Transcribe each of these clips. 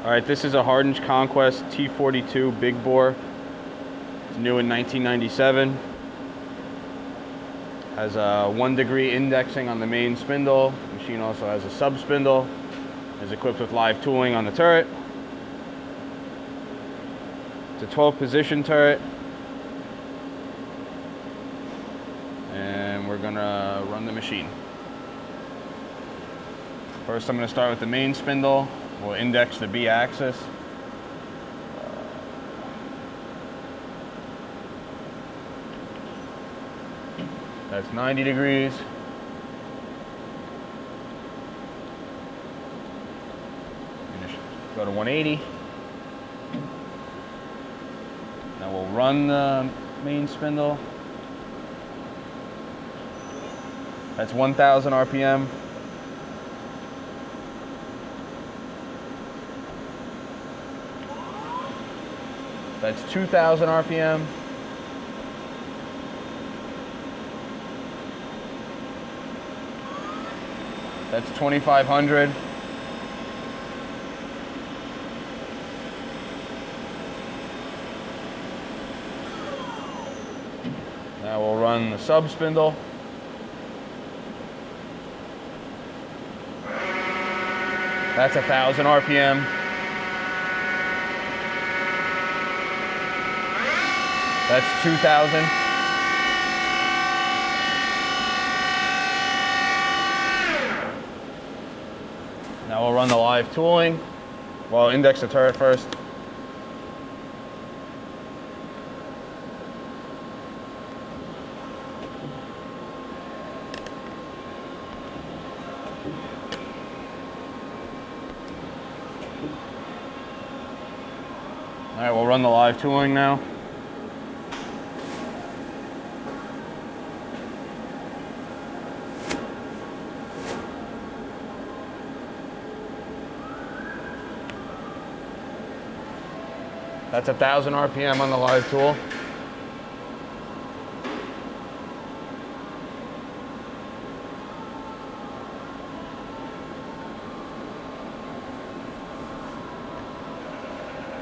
All right, this is a Hardinge Conquest T42 big bore. It's new in 1997. Has a 1 degree indexing on the main spindle. The machine also has a sub spindle. Is equipped with live tooling on the turret. It's a 12 position turret. And we're gonna run the machine. First, I'm gonna start with the main spindle. We'll index the B axis. That's 90 degrees. Go to 180. Now we'll run the main spindle. That's 1,000 RPM. That's 2,000 RPM. That's 2,500. Now we'll run the sub spindle. That's 1,000 RPM. That's 2,000. Now we'll run the live tooling. Well, index the turret first. All right, we'll run the live tooling now. That's 1,000 RPM on the live tool.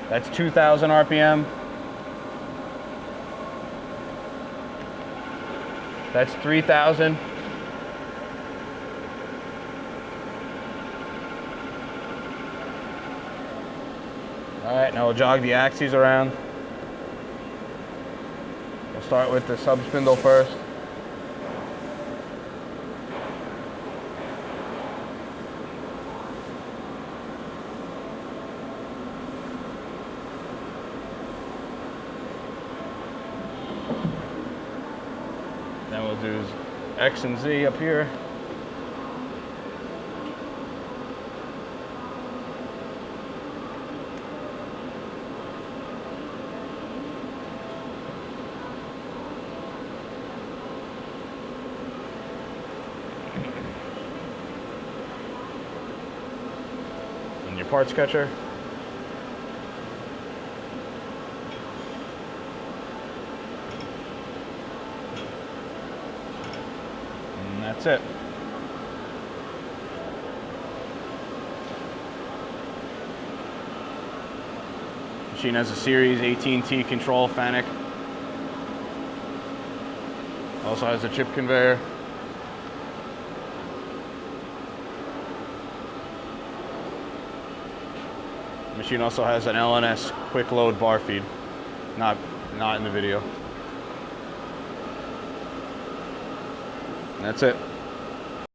That's 2,000 RPM. That's 3,000. All right, now we'll jog the axes around. We'll start with the sub spindle first. Then we'll do X and Z up here. And your parts catcher. And that's it. Machine has a series 18T control FANUC. Also has a chip conveyor. The machine also has an LNS quick load bar feed. Not in the video. And that's it.